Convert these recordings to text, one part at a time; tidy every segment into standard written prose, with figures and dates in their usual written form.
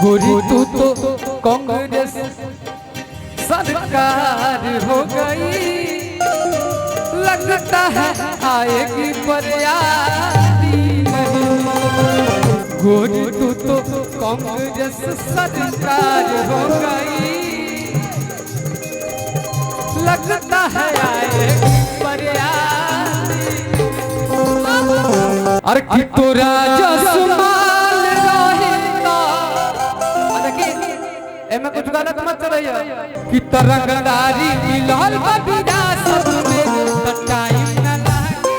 गोरी तू तो कांग्रेस सरकार हो गई, लगता है आएगी बरियाती नहीं। गोरी तू तो कांग्रेस सरकार हो गई, लगता है आएगी बरियाती। अरे कि तोरा जसमाल रहिता, एमे कुछ गलत मत चलइया कि तरंगदारी मिलल बबिदा सब में टाइम न लागे।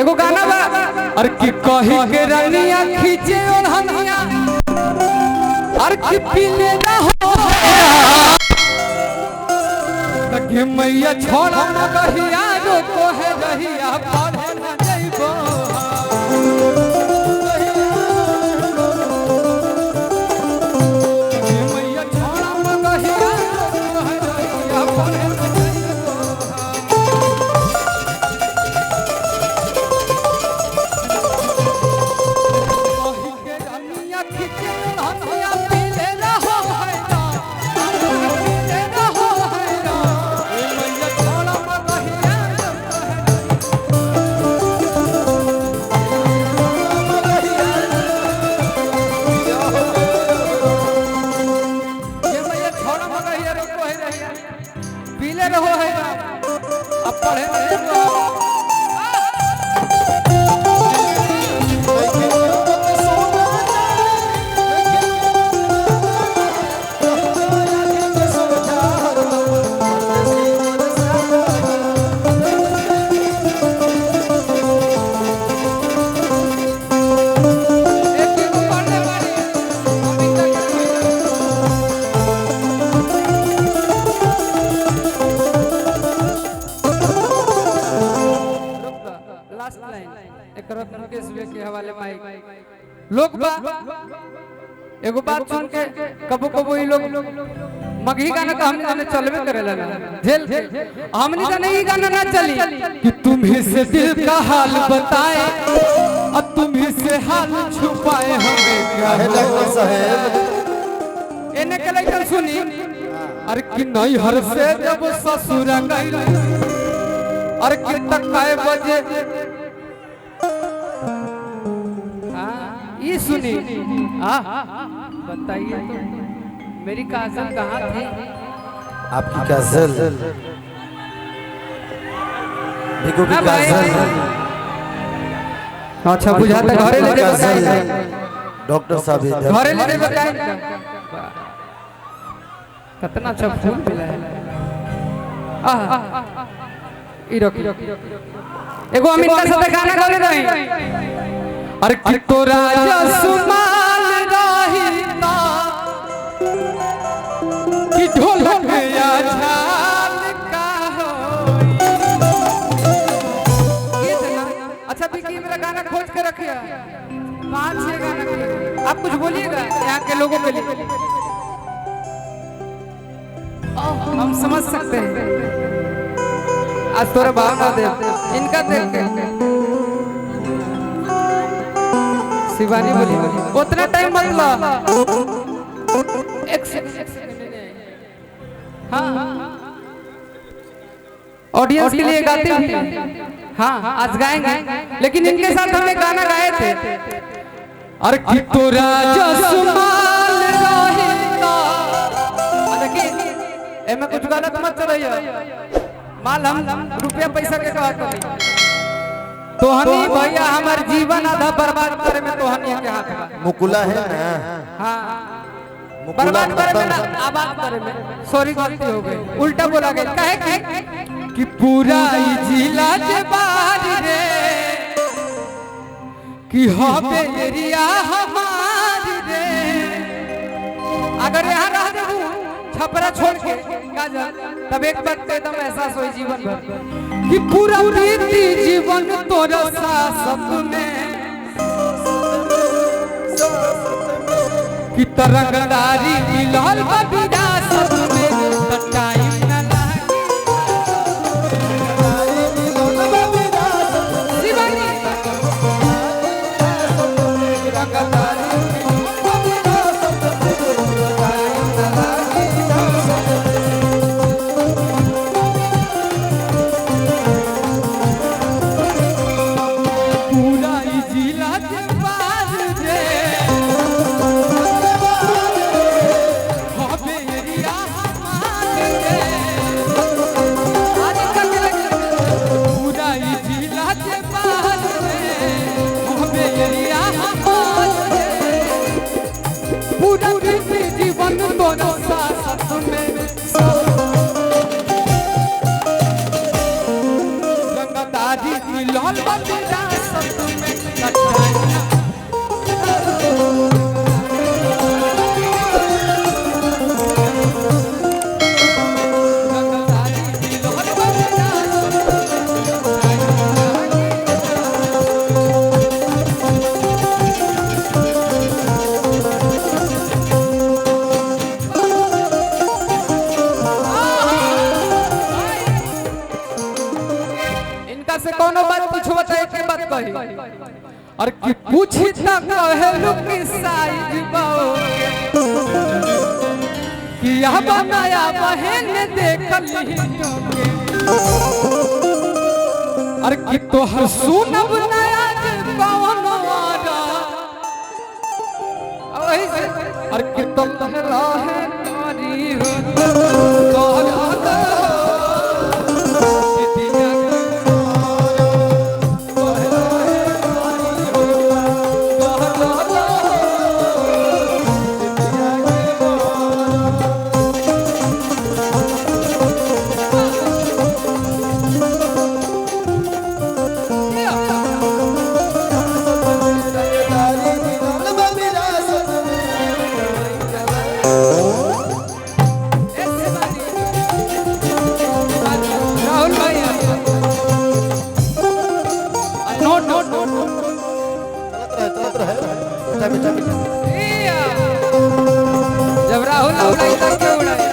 एगो गाना बा अरे कि कहि के रनिया खींचे ओढ़निया, अरे कि पीले ना हो तके मैया छोड़ा न कहिया जो कोहे रहिया पढ़े न जइबो। पीले रहो है अब पढ़े के हवाले माइक लोग एगो बात सुन के कबो कबो ई लोग मगही गाना तो हमने गाने चलवे करे लगा झेल हमने गाने ई गाना ना चली कि तुम्ही से दिल का हाल बताए और तुम्ही से हाल छुपाए हमें क्या है डॉक्टर साहब। एने के लइकन सुनी अरे कि नहीं हर से जब ससुर गई अरे कि तक काय बजे ये सुनी बताइए तो मेरी काजल कहाँ थी? आपकी काजल देखो की काजल अच्छा बुझाता घरे ले बताइए डॉक्टर साहब घरे ले बताइए कितना अच्छा फूल मिला है। ई रोकी एगो हम इनका साथ गाना गाने रही अरे कि तोरा जसमाल रहिता कि ढोलक या झाल का होई। अच्छा बिकी मेरा गाना खोज के रखिए 5-6 गाना के आप कुछ बोलिएगा यहाँ के लोगों के लिए हम समझ सकते हैं। आज तोरा भावना दे इनका देख के शिवानी बोली उतना टाइम मत ला एक हाँ ऑडियंस के लिए गाते हैं हाँ आज गाएंगे लेकिन इनके साथ हम एक गाना गाए थे अरे कि तोरा जसमाल रहिता। देखिए एमे कुछ गलत मत चलइया माल हम रुपया पैसा के बात करी तोहनी भैया हमार जीवन आधा बर्बाद करे में तोहनी के हाथ बा। मुकुला है ना हाँ बर्बाद करे में ना आबाद करे में सॉरी गलती हो गई उल्टा बोला गया कहे कि पूरा ई जिला के बाहर रे कि हबे एरिया हमारी रे अगर यहाँ रह जाऊं छपरा छोड़ के तब एक बात एकदम एहसास हो जीवन भर कि पूरा प्रीति जीवन तोरा साथ में कि तरंगदारी मिलल बबिदा सब में टाइम न लागे। कही और कि पूछी त कहलू कि साइज बाओगे कि यह बनाया बहन देख ली तोगे और कि तोहर सुनब नया कौन वारा और कि तुम रहे नारी हो तोहरा जब राहुल उड़ाई तब क्यों उड़ाई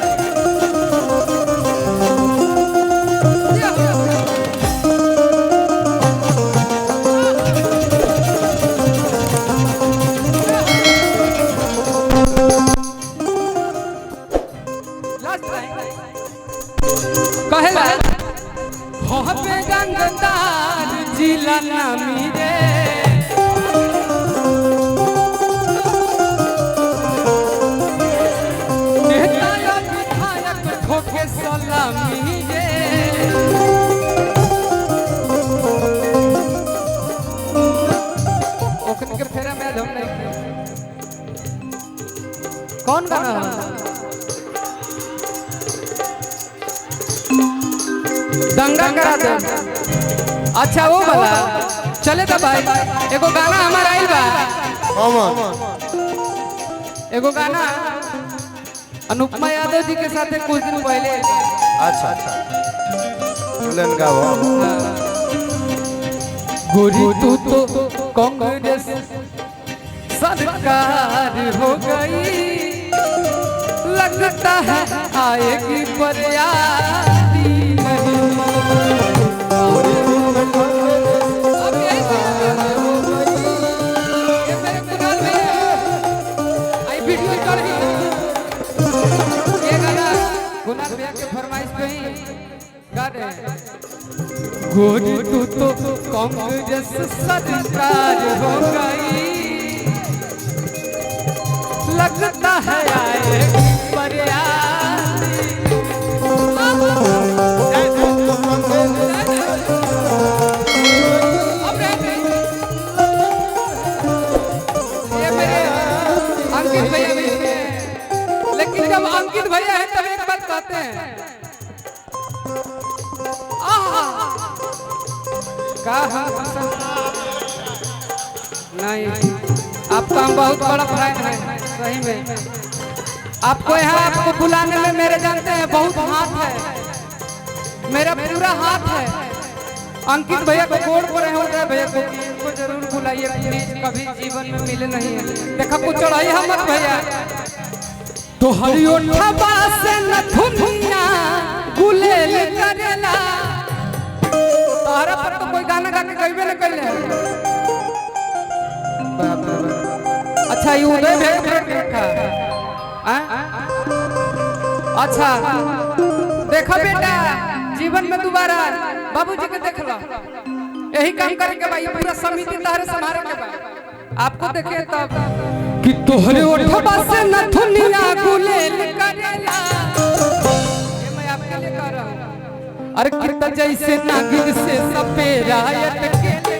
कहेला हो पे गंगदार जिला नामी रे सलामी रे ओकन के फेरा में हम नहीं कौन गाना दंगा करा दे अच्छा वो वाला चले तो भाई एगो गाना हमारा आइल बा एगो गाना अनुपमा यादव जी के साथ कुछ दिन पहले अच्छा चलन गाओ गोरी तू तो कांग्रेस सरकार हो गई लगता है आएगी बरियाती नहीं अब यही ये मेरे कुनाल में आई वीडियो कर रही गुना भैया के फरमाइश पे ही गा रहे हैं गोरी तू तो कांग्रेस सरकार हो गई लगता है आएगी बरियाती ये मेरे अंकित भैया भी लेकिन जब अंकित भैया है तब एक बात कहते हैं नहीं आपका हम बहुत बड़ा फैन है सही में आपको यहाँ आपको बुलाने में मेरे जानते हैं बहुत हाथ है मेरा पूरा हाथ है अंकित भैया को गोड़ पड़े हो गए भैया को इनको जरूर बुलाइए प्लीज कभी जीवन में मिले नहीं है देखा कुछ चढ़ाई हम मत भैया तो हरियो ठबा से न धुनिया गुलेल करेला तारा पर तो कोई गाना गा के गईबे न करले अच्छा ये उदय भेंट रखा अच्छा देखो बेटा जीवन में दोबारा बाबूजी के देख लो यही काम करेंगे भाई पूरा समिति तारे संभाले के बाद आपको देखे तब कि तोहरे ओठबा से न धुनिया गुलेल करेला ये मैं आपके लिए कह रहा हूं अरे कितना जैसे नागिन से सपेरा अटकेले